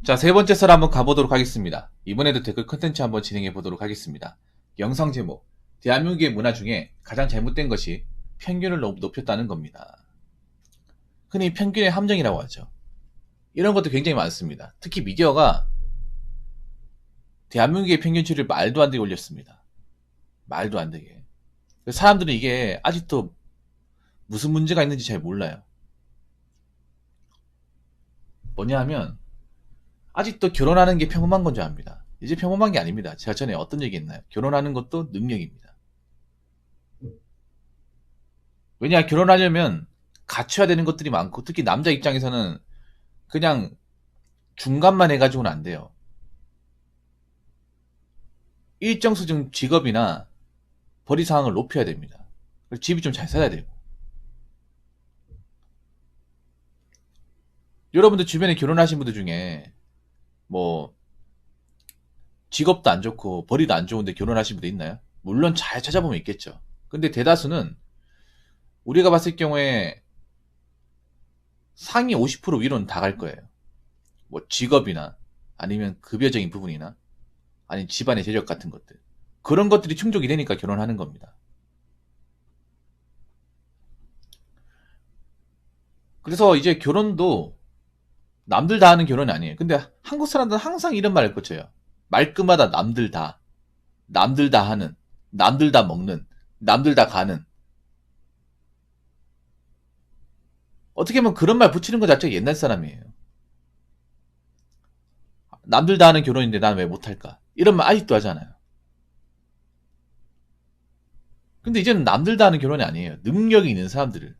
자, 세 번째 썰 한번 가보도록 하겠습니다. 이번에도 댓글 컨텐츠 한번 진행해 보도록 하겠습니다. 영상 제목, 대한민국의 문화 중에 가장 잘못된 것이 평균을 높였다는 겁니다. 흔히 평균의 함정이라고 하죠. 이런 것도 굉장히 많습니다. 특히 미디어가 대한민국의 평균치를 말도 안 되게 올렸습니다. 말도 안 되게. 사람들은 이게 아직도 무슨 문제가 있는지 잘 몰라요. 뭐냐 하면 아직도 결혼하는 게 평범한 건 줄 압니다. 이제 평범한 게 아닙니다. 제가 전에 어떤 얘기 했나요? 결혼하는 것도 능력입니다. 왜냐, 결혼하려면 갖춰야 되는 것들이 많고, 특히 남자 입장에서는 그냥 중간만 해가지고는 안 돼요. 일정 수준 직업이나 벌이 상황을 높여야 됩니다. 그리고 집이 좀 잘 살아야 되고. 여러분들 주변에 결혼하신 분들 중에 뭐 직업도 안 좋고 벌이도 안 좋은데 결혼하신 분들 있나요? 물론 잘 찾아보면 있겠죠. 근데 대다수는 우리가 봤을 경우에 상위 50% 위로는 다 갈 거예요. 뭐 직업이나 아니면 급여적인 부분이나 아니면 집안의 재력 같은 것들. 그런 것들이 충족이 되니까 결혼하는 겁니다. 그래서 이제 결혼도 남들 다 하는 결혼이 아니에요. 근데 한국 사람들은 항상 이런 말을 고쳐요. 말끝마다 남들 다. 남들 다 하는. 남들 다 먹는. 남들 다 가는. 어떻게 보면 그런 말 붙이는 것 자체가 옛날 사람이에요. 남들 다 하는 결혼인데 난 왜 못할까? 이런 말 아직도 하잖아요. 근데 이제는 남들 다 하는 결혼이 아니에요. 능력이 있는 사람들을.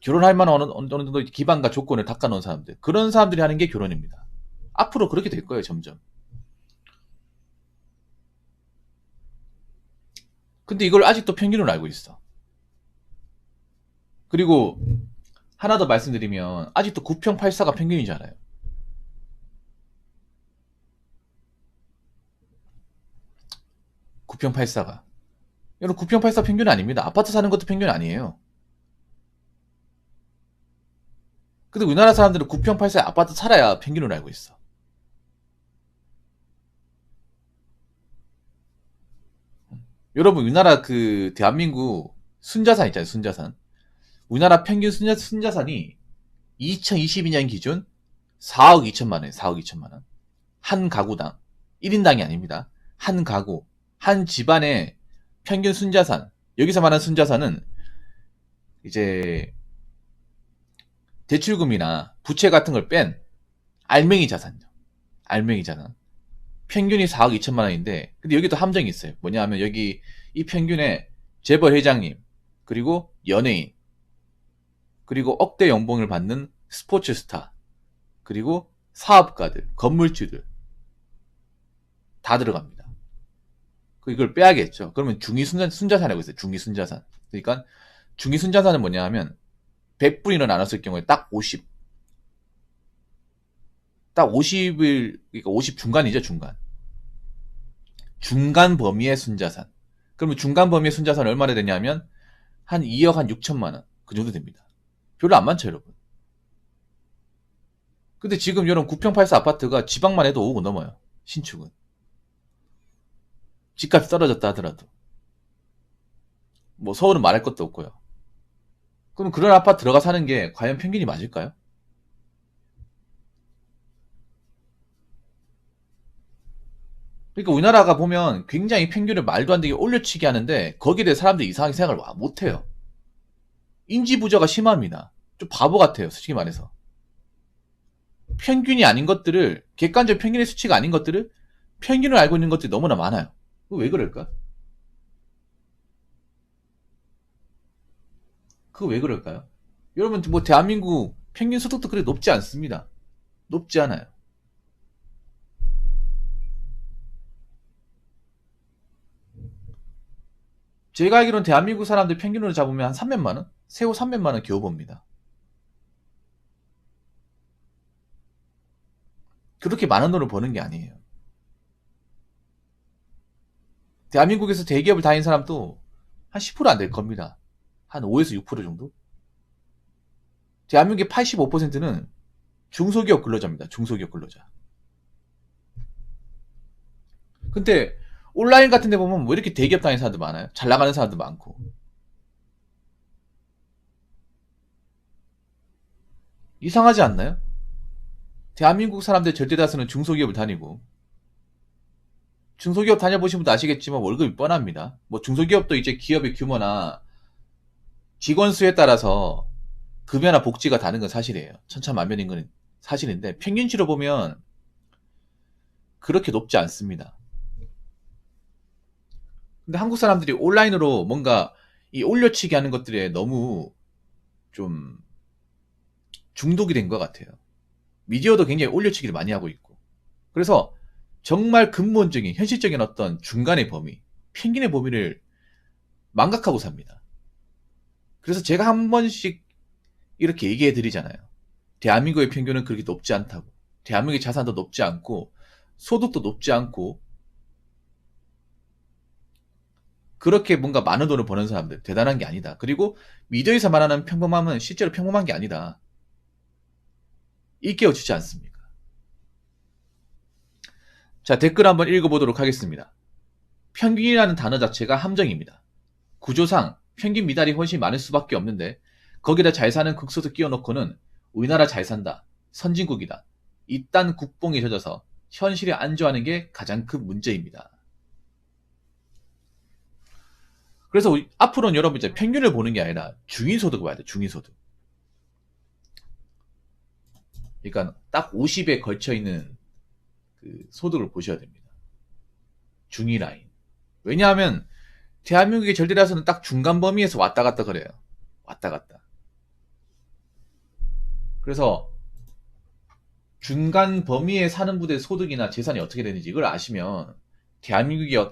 결혼할 만한 어느 정도 기반과 조건을 닦아놓은 사람들. 그런 사람들이 하는 게 결혼입니다. 앞으로 그렇게 될 거예요, 점점. 근데 이걸 아직도 평균으로 알고 있어. 그리고 하나 더 말씀드리면 아직도 9평8사가 평균이잖아요. 9평8사가. 여러분 9평8사 평균 아닙니다. 아파트 사는 것도 평균 아니에요. 근데 우리나라 사람들은 9평8사에 아파트 살아야 평균으로 알고 있어. 여러분 우리나라 그 대한민국 순자산 있잖아요. 순자산. 우리나라 평균 순자산이 2022년 기준 4억 2천만 원, 4억 2천만 원. 한 가구당. 1인당이 아닙니다. 한 가구, 한 집안의 평균 순자산. 여기서 말하는 순자산은 이제 대출금이나 부채 같은 걸 뺀 알맹이 자산이죠. 알맹이 자산. 평균이 4억 2천만 원인데, 근데 여기도 함정이 있어요. 뭐냐 하면 여기 이 평균에 재벌 회장님, 그리고 연예인, 그리고 억대 연봉을 받는 스포츠 스타, 그리고 사업가들, 건물주들 다 들어갑니다. 이걸 빼야겠죠. 그러면 중위순자산이라고 있어요. 중위순자산. 그러니까 중위순자산은 뭐냐 하면 100분위로 나눴을 경우에 딱 50. 딱 50을, 그러니까 50 중간이죠, 중간. 중간 범위의 순자산. 그러면 중간 범위의 순자산 얼마나 되냐면 한 2억 한 6천만 원. 그 정도 됩니다. 별로 안 많죠, 여러분. 근데 지금 여러분 9평8사 아파트가 지방만 해도 5억 넘어요. 신축은. 집값이 떨어졌다 하더라도. 뭐 서울은 말할 것도 없고요. 그럼 그런 아파트 들어가 사는 게 과연 평균이 맞을까요? 그러니까 우리나라가 보면 굉장히 평균을 말도 안 되게 올려치기 하는데 거기에 대해 사람들이 이상하게 생각을 못해요. 인지 부조가 심합니다. 좀 바보 같아요, 솔직히 말해서. 평균이 아닌 것들을, 객관적 평균의 수치가 아닌 것들을 평균을 알고 있는 것들이 너무나 많아요. 왜 그럴까? 그거 왜 그럴까요? 여러분, 뭐 대한민국 평균 소득도 그렇게 높지 않습니다. 높지 않아요. 제가 알기로는 대한민국 사람들 평균으로 잡으면 한 300만 원? 세후 300만 원 겨우 봅니다. 그렇게 많은 돈을 버는 게 아니에요. 대한민국에서 대기업을 다닌 사람도 한 10% 안 될 겁니다. 한 5에서 6% 정도? 대한민국의 85%는 중소기업 근로자입니다. 중소기업 근로자. 근데 온라인 같은 데 보면 왜 이렇게 대기업 다니는 사람들 많아요? 잘 나가는 사람들 많고. 이상하지 않나요? 대한민국 사람들 절대 다수는 중소기업을 다니고, 중소기업 다녀보신 분도 아시겠지만 월급이 뻔합니다. 뭐 중소기업도 이제 기업의 규모나 직원 수에 따라서 급여나 복지가 다른 건 사실이에요. 천차만별인 건 사실인데 평균치로 보면 그렇게 높지 않습니다. 근데 한국 사람들이 온라인으로 뭔가 이 올려치기 하는 것들에 너무 좀 중독이 된 것 같아요. 미디어도 굉장히 올려치기를 많이 하고 있고. 그래서 정말 근본적인 현실적인 어떤 중간의 범위, 평균의 범위를 망각하고 삽니다. 그래서 제가 한 번씩 이렇게 얘기해 드리잖아요. 대한민국의 평균은 그렇게 높지 않다고. 대한민국의 자산도 높지 않고 소득도 높지 않고 그렇게 뭔가 많은 돈을 버는 사람들 대단한 게 아니다. 그리고 미디어에서 말하는 평범함은 실제로 평범한 게 아니다. 일깨워주지 않습니까? 자, 댓글 한번 읽어보도록 하겠습니다. 평균이라는 단어 자체가 함정입니다. 구조상 평균 미달이 훨씬 많을 수밖에 없는데 거기다 잘 사는 극소수 끼워놓고는 우리나라 잘 산다, 선진국이다, 이딴 국뽕에 젖어서 현실에 안주하는 게 가장 큰 문제입니다. 그래서 앞으로는 여러분 이제 평균을 보는 게 아니라 중위소득을 봐야 돼. 중위소득. 그러니까 딱 50에 걸쳐 있는 그 소득을 보셔야 됩니다. 중위 라인. 왜냐하면 대한민국의 절대다수는 딱 중간 범위에서 왔다 갔다 그래요. 왔다 갔다. 그래서 중간 범위에 사는 분들의 소득이나 재산이 어떻게 되는지 이걸 아시면 대한민국의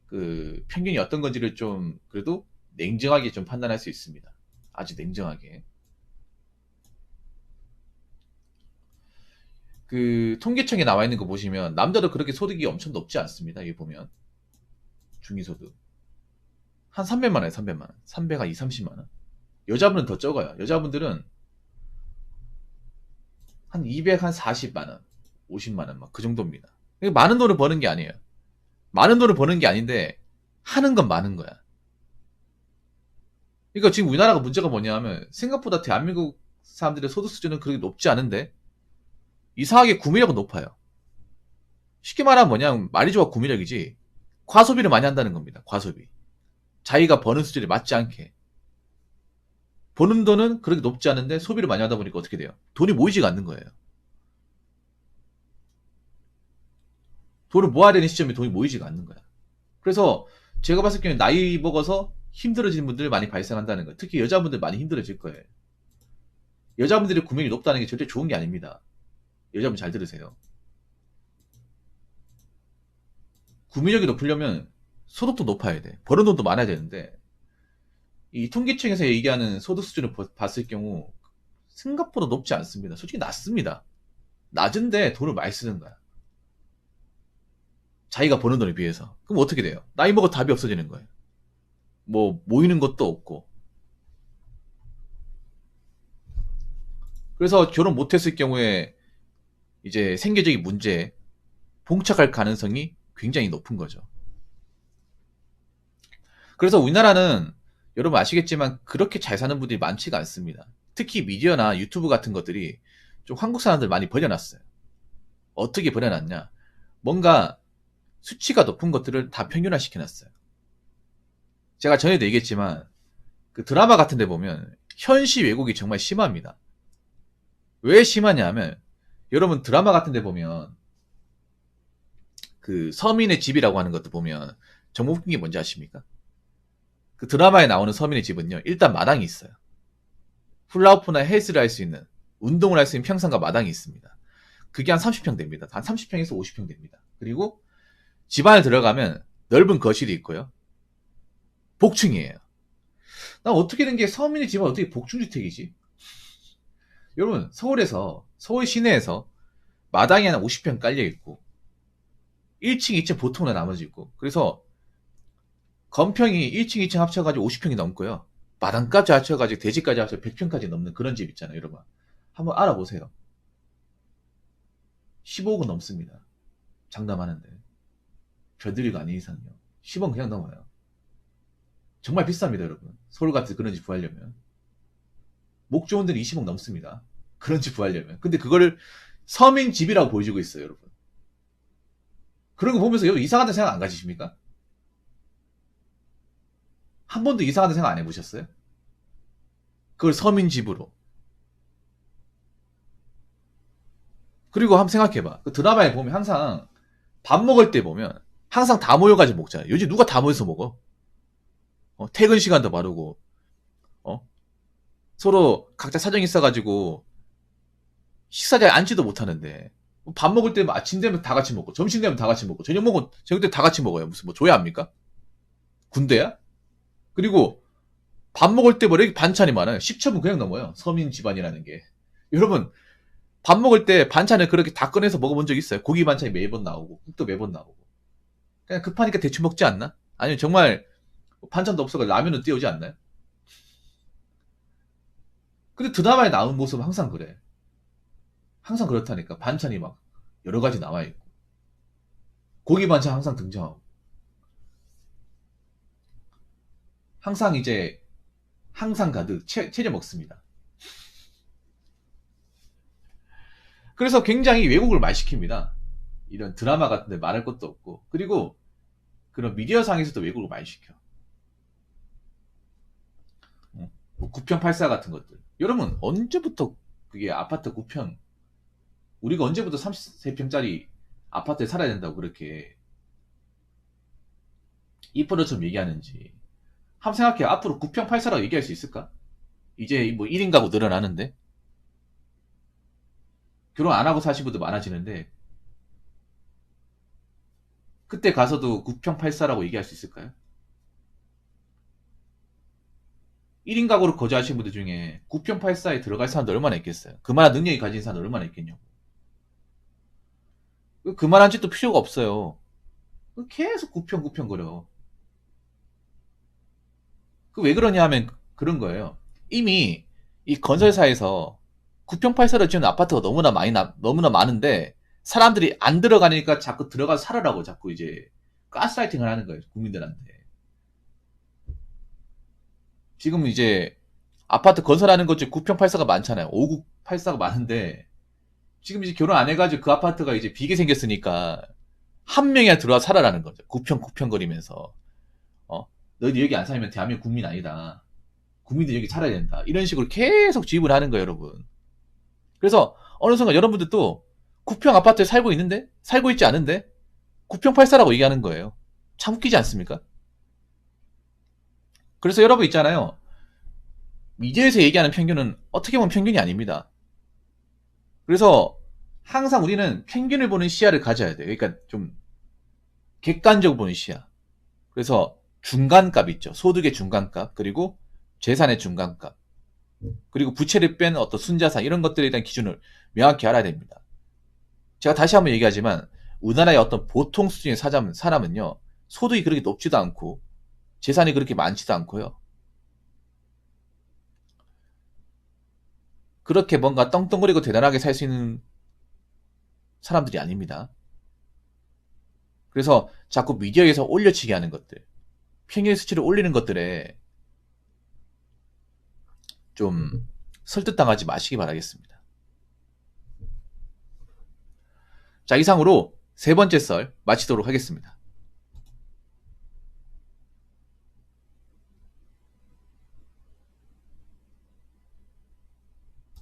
그 평균이 어떤 건지를 좀 그래도 냉정하게 좀 판단할 수 있습니다. 아주 냉정하게. 그 통계청에 나와 있는 거 보시면 남자도 그렇게 소득이 엄청 높지 않습니다. 여기 보면 중위소득 한 300만 원에 300만 원, 300한 2, 30만 원. 여자분은 더 적어요. 여자분들은 한 200, 한 40만 원, 50만 원 막 그 정도입니다. 많은 돈을 버는 게 아니에요. 많은 돈을 버는 게 아닌데 하는 건 많은 거야. 그러니까 지금 우리나라가 문제가 뭐냐면 생각보다 대한민국 사람들의 소득 수준은 그렇게 높지 않은데 이상하게 구매력은 높아요. 쉽게 말하면 뭐냐, 말이 좋아 구매력이지 과소비를 많이 한다는 겁니다. 과소비. 자기가 버는 수준에 맞지 않게. 버는 돈은 그렇게 높지 않은데 소비를 많이 하다 보니까 어떻게 돼요? 돈이 모이지가 않는 거예요. 돈을 모아야 되는 시점에 돈이 모이지가 않는 거야. 그래서 제가 봤을 경우에 나이 먹어서 힘들어지는 분들 많이 발생한다는 거예요. 특히 여자분들 많이 힘들어질 거예요. 여자분들의 구매력이 높다는 게 절대 좋은 게 아닙니다. 여자분 잘 들으세요. 구매력이 높으려면 소득도 높아야 돼. 버는 돈도 많아야 되는데 이 통계청에서 얘기하는 소득 수준을 봤을 경우 생각보다 높지 않습니다. 솔직히 낮습니다. 낮은데 돈을 많이 쓰는 거야. 자기가 버는 돈에 비해서. 그럼 어떻게 돼요? 나이 먹어 답이 없어지는 거예요. 뭐 모이는 것도 없고. 그래서 결혼 못했을 경우에 이제 생계적인 문제에 봉착할 가능성이 굉장히 높은 거죠. 그래서 우리나라는 여러분 아시겠지만 그렇게 잘 사는 분들이 많지가 않습니다. 특히 미디어나 유튜브 같은 것들이 좀 한국 사람들 많이 버려놨어요. 어떻게 버려놨냐? 뭔가 수치가 높은 것들을 다 평균화 시켜놨어요. 제가 전에도 얘기했지만 그 드라마 같은 데 보면 현실 왜곡이 정말 심합니다. 왜 심하냐 하면 여러분 드라마 같은 데 보면 그 서민의 집이라고 하는 것도 보면 정말 웃긴 게 뭔지 아십니까? 그 드라마에 나오는 서민의 집은요, 일단 마당이 있어요. 훌라후프나 헬스를 할 수 있는, 운동을 할 수 있는 평상과 마당이 있습니다. 그게 한 30평 됩니다. 한 30평에서 50평 됩니다. 그리고 집 안에 들어가면 넓은 거실이 있고요. 복층이에요. 나 어떻게 된 게 서민의 집은 어떻게 복층주택이지? 여러분, 서울 시내에서 마당이 한 50평 깔려있고, 1층, 2층 보통은 나머지 있고, 그래서 건평이 1층, 2층 합쳐가지고 50평이 넘고요. 마당까지 합쳐가지고 대지까지 합쳐 100평까지 넘는 그런 집 있잖아요, 여러분. 한번 알아보세요. 15억은 넘습니다. 장담하는데. 별들이가 아닌 이상요. 10억 그냥 넘어요. 정말 비쌉니다, 여러분. 서울 같은 그런 집 구하려면. 목 좋은 데는 20억 넘습니다. 그런 집 구하려면. 근데 그거를 서민 집이라고 보여주고 있어요, 여러분. 그런 거 보면서 여러분 이상하다는 생각 안 가지십니까? 한 번도 이상하다는 생각 안 해보셨어요? 그걸 서민 집으로. 그리고 한번 생각해봐. 그 드라마에 보면 항상 밥 먹을 때 보면 항상 다 모여가지고 먹잖아요. 요즘 누가 다 모여서 먹어? 퇴근 시간도 바르고, 어? 서로 각자 사정이 있어가지고 식사자리에 앉지도 못하는데 밥 먹을 때 아침 되면 다 같이 먹고 점심 되면 다 같이 먹고 저녁 먹으면 저녁 때 다 같이 먹어요. 무슨 뭐 조야합니까? 군대야? 그리고 밥 먹을 때 뭐 이렇게 반찬이 많아요. 10첩은 그냥 넘어요. 서민 집안이라는 게. 여러분 밥 먹을 때 반찬을 그렇게 다 꺼내서 먹어본 적 있어요? 고기 반찬이 매번 나오고 국도 매번 나오고 그냥 급하니까 대충 먹지 않나? 아니면 정말 반찬도 없어서 라면은 띄우지 않나요? 근데 드라마에 나온 모습은 항상 그래. 항상 그렇다니까. 반찬이 막 여러 가지 나와 있고 고기 반찬 항상 등장하고 항상 이제 항상 가득 채려 먹습니다. 그래서 굉장히 외국을 말 시킵니다. 이런 드라마 같은데 말할 것도 없고 그리고 그런 미디어상에서도 외국을 많이 시켜. 뭐 9평8사 같은 것들. 여러분 언제부터 그게 아파트 9평 우리가 언제부터 33평짜리 아파트에 살아야 된다고 그렇게 이뻐처럼 얘기하는지 한번 생각해. 앞으로 9평8사라고 얘기할 수 있을까? 이제 뭐 1인 가구 늘어나는데 결혼 안 하고 사신 분도 많아지는데 그때 가서도 9평8사라고 얘기할 수 있을까요? 1인 가구로 거주하신 분들 중에 9평8사에 들어갈 사람도 얼마나 있겠어요? 그만한 능력이 가진 사람 얼마나 있겠냐고. 그만한 집도 필요가 없어요. 계속 9평 9평 거려. 그 왜 그러냐 하면 그런 거예요. 이미 이 건설사에서 9평8사로 지은 아파트가 너무나 많은데 사람들이 안 들어가니까 자꾸 들어가서 살으라고 자꾸 이제 가스라이팅을 하는 거예요. 국민들한테. 지금 이제 아파트 건설하는 것 중에 9평8사가 많잖아요. 5구8사가 많은데 지금 이제 결혼 안 해가지고 그 아파트가 이제 비게 생겼으니까 한 명이나 들어와 살아라는 거죠. 9평 9평 거리면서. 너희들 여기 안 살면 대한민국 국민 아니다. 국민들 여기 살아야 된다. 이런 식으로 계속 주입을 하는 거예요, 여러분. 그래서 어느 순간 여러분들도 9평 아파트에 살고 있지 않은데 9평 8사라고 얘기하는 거예요. 참 웃기지 않습니까? 그래서 여러분 있잖아요. 미디어에서 얘기하는 평균은 어떻게 보면 평균이 아닙니다. 그래서 항상 우리는 평균을 보는 시야를 가져야 돼요. 그러니까 좀 객관적으로 보는 시야. 그래서 중간값 있죠. 소득의 중간값, 그리고 재산의 중간값, 그리고 부채를 뺀 어떤 순자산 이런 것들에 대한 기준을 명확히 알아야 됩니다. 제가 다시 한번 얘기하지만 우리나라의 어떤 보통 수준의 사람은요. 소득이 그렇게 높지도 않고 재산이 그렇게 많지도 않고요. 그렇게 뭔가 떵떵거리고 대단하게 살 수 있는 사람들이 아닙니다. 그래서 자꾸 미디어에서 올려치기 하는 것들, 평균 수치를 올리는 것들에 좀 설득당하지 마시기 바라겠습니다. 자, 이상으로 세 번째 썰 마치도록 하겠습니다.